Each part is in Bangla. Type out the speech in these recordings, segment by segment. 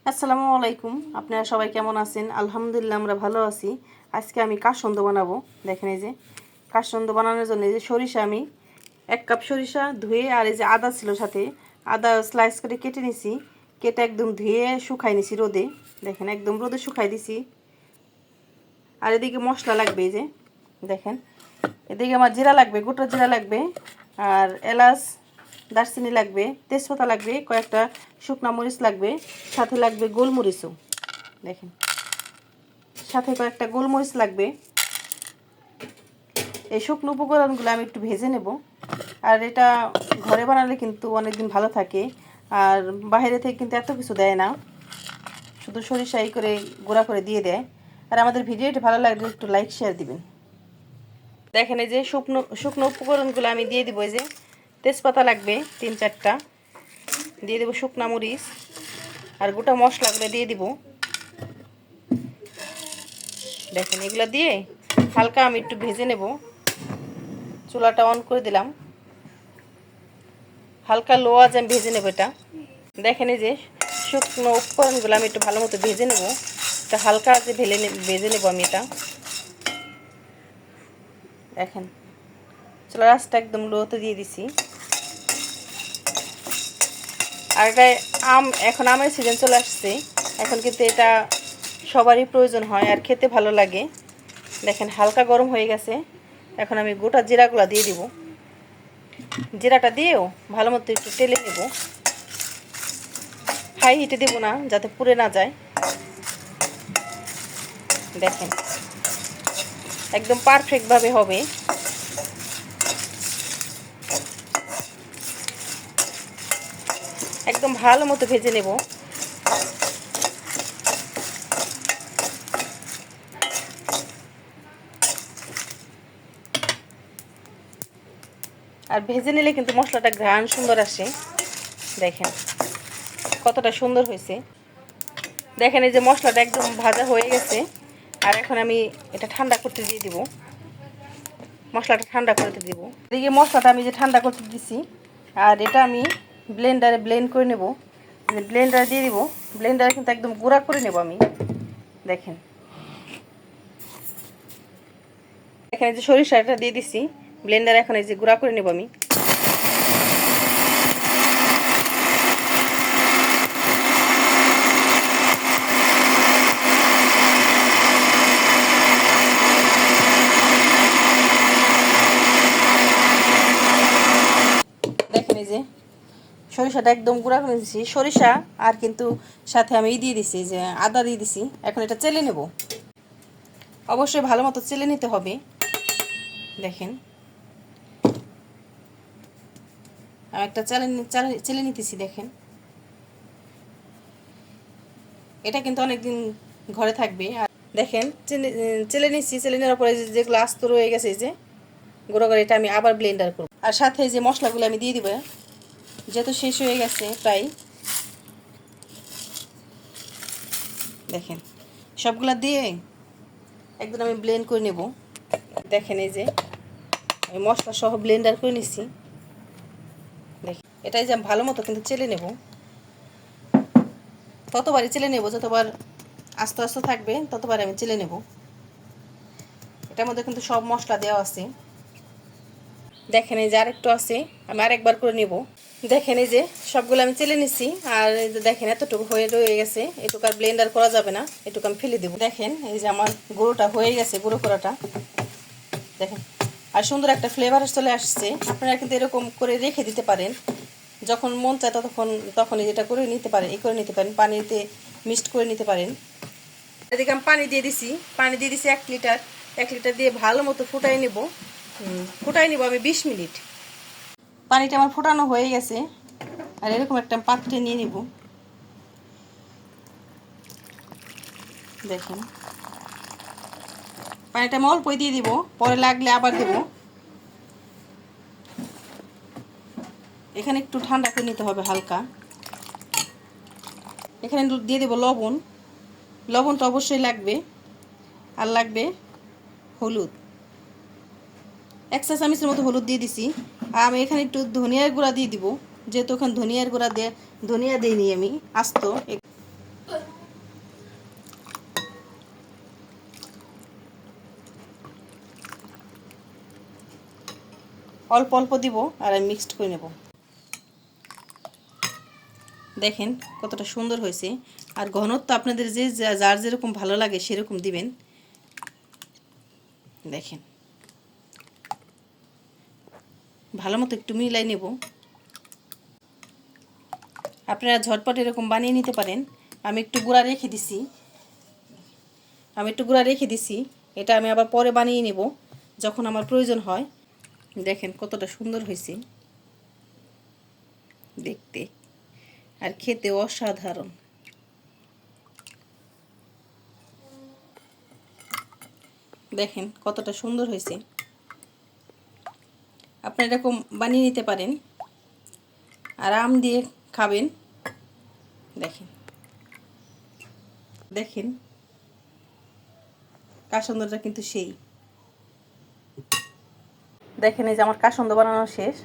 আসসালামু আলাইকুম। আপনারা সবাই কেমন আছেন? আলহামদুলিল্লাহ আমরা ভালো আছি। আজকে আমি কাসন্দ বানাবো। দেখেন এই যে কাসন্দ বানানোর জন্য এই যে সরিষা আমি 1 কাপ সরিষা ধুয়ে আর এই যে আদা ছিল সাথে আদা স্লাইস করে কেটে নিছি। কেটে একদম ধুয়ে শুকাই নিছি রোদে। দেখেন একদম রোদে শুকাই দিছি। আর এদিকে মশলা লাগবে এই যে দেখেন এদিকে আমার জিরা লাগবে, গোটা জিরা লাগবে, আর এলাচ দারচিনি লাগবে, তেজপাতা লাগবে, কয়েকটা শুকনা মরিচ লাগবে, সাথে লাগবে গোলমরিচও। দেখেন সাথে কয়েকটা গোলমরিচ লাগবে। এই শুকনো উপকরণগুলো আমি একটু ভেজে নেব। আর এটা ঘরে বানালে কিন্তু অনেক দিন ভালো থাকে, আর বাইরে থেকে কিন্তু এত কিছু দেয় না, শুধু সরিষা এই করে গুঁড়া করে দিয়ে দেয়। আর আমাদের ভিডিওটা ভালো লাগলে একটু লাইক শেয়ার দিবেন। দেখেন এই যে শুকনো শুকনো উপকরণগুলো আমি দিয়ে দিব। এই যে তেজপাতা লাগবে 3-4টা, দিয়ে দেবো শুকনা মরিচ, আর গোটা মশলাগুলো দিয়ে দিব। দেখেন এগুলো দিয়ে হালকা আমি একটু ভেজে নেব। চুলাটা অন করে দিলাম, হালকা লো আঁচে আমি ভেজে নেব এটা। দেখেন এই যে শুকনো উপকরণগুলো আমি একটু ভালো মতো ভেজে নেব। এটা হালকা আঁচে ভেজে নেব আমি এটা। দেখেন চুলার আঁচটা একদম লোতে দিয়ে দিছি। আর এটা এখন আমের সিজন চলে আসছে, এখন কিন্তু এটা সবারই প্রয়োজন হয় আর খেতে ভালো লাগে। দেখেন হালকা গরম হয়ে গেছে, এখন আমি গোটা জিরাগুলো দিয়ে দিব। জিরাটা দিয়েও ভালো মতো একটু টেলে নেব। হাই হিটে দেবো না যাতে পুড়ে না যায়। দেখেন একদম পারফেক্টভাবে হবে। একদম ভালো মতো ভেজে নেব। আর ভেজে নিলে কিন্তু মশলাটা ঘ্রাণ সুন্দর আসে। দেখেন কতটা সুন্দর হয়েছে। দেখেন এই যে মশলাটা একদম ভাজা হয়ে গেছে। আর এখন আমি এটা ঠান্ডা করতে দিয়ে দিব। মশলাটা ঠান্ডা করতে দিব। এদিকে মশলাটা আমি যে ঠান্ডা করতে দিছি, আর এটা আমি ব্লেন্ডারে ব্লেন্ড করে নেব। ব্লেন্ডারে দিয়ে দিব। ব্লেন্ডারে কিন্তু একদম গুঁড়া করে নেব আমি। দেখেন এখানে যে সরিষাটা দিয়ে দিছি ব্লেন্ডারে, এখন এই যে গুঁড়া করে নেব আমি। দেখেন এই যে সরিষাটা একদম গুঁড়া করে দিয়েছি সরিষা, আর কিন্তু সাথে আমি দিয়ে দিছি যে আদা দিয়ে দিছি। এখন এটা চেলে নেব। অবশ্যই ভালো মতো চেলে নিতে হবে। দেখেন আমি একটা চেলে নিতেছি। দেখেন এটা কিন্তু অনেকদিন ঘরে থাকবে। আর দেখেন চেলে নিচ্ছি। চেলে নেওয়ার পরে যেগুলো আস্ত রয়ে গেছে এই যে গুঁড়ো করে, এটা আমি আবার ব্লেন্ডার করব। আর সাথে যে মশলাগুলো আমি দিয়ে দিব, যেহেতু শেষ হয়ে গেছে প্রায়। দেখেন সবগুলা দিয়ে একদম আমি ব্লেন্ড করে নেব। দেখেন এই যে আমি মশলা সহ ব্লেন্ডার করে নিচ্ছি। দেখেন এটাই যে আমি ভালো মতো কিন্তু চেলে নেব। ততবারই চেলে নেব যতবার আস্তে আস্তে থাকবে, ততবার আমি চেলে নেব। এটার মধ্যে কিন্তু সব মশলা দেওয়া আছে। দেখেন এই যে আরেকটু আছে, আমি আরেকবার করে নেব। দেখেন এই যে সবগুলো আমি চেলে নিচ্ছি। আর এই যে দেখেন এতটুকু হয়ে রয়ে গেছে, এটুকু আর ব্লেন্ডার করা যাবে না, এটুকু আমি ফেলে দেবো। দেখেন এই যে আমার গুঁড়োটা হয়ে গেছে, গুঁড়ো করাটা। দেখেন আর সুন্দর একটা ফ্লেভার চলে আসছে। আপনারা কিন্তু এরকম করে রেখে দিতে পারেন, যখন মন চায় তখনই এটা করে নিতে পারেন, করে নিতে পারেন, পানিতে মিক্সড করে নিতে পারেন। এদিকে আমি পানি দিয়ে দিছি। পানি দিয়ে দিছি 1 লিটার। 1 লিটার দিয়ে ভালো মতো ফুটাই নেব। আমি 20 মিনিট। পানিটা আমার ফোটানো হয়ে গেছে। আর এরকম একটা পাত্রে নিয়ে নিব। দেখেন পানিটা আমি অল্পই দিয়ে দিব, পরে লাগলে আবার দেব। এখানে একটু ঠান্ডা করে নিতে হবে হালকা। এখানে দিয়ে দেব লবণ। লবণটা অবশ্যই লাগবে। আর লাগবে হলুদ। 1 চা চামচের মতো হলুদ দিয়ে দিছি। আর আমি এখানে একটু ধনিয়ার গুঁড়া দিয়ে দিব, যেহেতু ওখানে ধনিয়ার গুঁড়া দিয়ে ধনিয়া দিইনি আমি আস্ত। অল্প অল্প দিব আর আমি মিক্সড করে নেব। দেখেন কতটা সুন্দর হয়েছে। আর ঘনত্ব আপনাদের যে যার যেরকম ভালো লাগে সেরকম দিবেন। দেখেন ভালো মতো একটু মিলাই নেব। আপনারা ঝটপট এরকম বানিয়ে নিতে পারেন। আমি একটু গুঁড়া রেখে দিছি। এটা আমি আবার পরে বানিয়ে নেব যখন আমার প্রয়োজন হয়। দেখেন কতটা সুন্দর হয়েছে দেখতে, আর খেতে অসাধারণ। দেখেন কতটা সুন্দর হয়েছে। আপনারা এরকম বানিয়ে নিতে পারেন আর আম দিয়ে খাবেন। দেখেন দেখেন কাসুন্দাটা কিন্তু সেই। দেখেন এই যে আমার কাসুন্দা বানানো শেষ,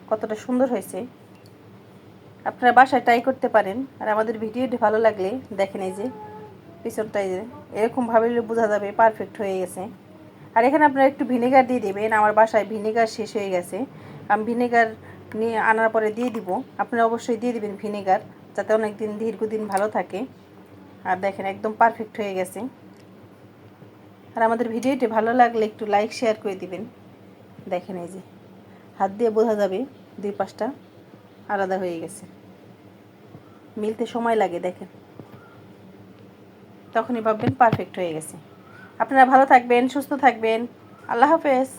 কতটা সুন্দর হয়েছে। আপনারা বাসায় ট্রাই করতে পারেন। আর আমাদের ভিডিওটি ভালো লাগলে দেখেন এই যে পিছনটাই যে এরকমভাবে বোঝা যাবে পারফেক্ট হয়ে গেছে। আর এখানে আপনারা একটু ভিনেগার দিয়ে দেবেন। আমার বাসায় ভিনেগার শেষ হয়ে গেছে, আমি ভিনেগার নিয়ে আনার পরে দিয়ে দিব। আপনারা অবশ্যই দিয়ে দিবেন ভিনেগার, যাতে অনেক দিন দীর্ঘদিন ভালো থাকে। আর দেখেন একদম পারফেক্ট হয়ে গেছে। আর আমাদের ভিডিওটি ভালো লাগলে একটু লাইক শেয়ার করে দিবেন। দেখেন এই যে হাত দিয়ে বোঝা যাবে দুই পাশটা আলাদা হয়ে গেছে, মিলতে সময় লাগে। দেখেন তখনই ভাববেন পারফেক্ট হয়ে গেছে। আপনারা ভালো থাকবেন, সুস্থ থাকবেন। আল্লাহ হাফেজ।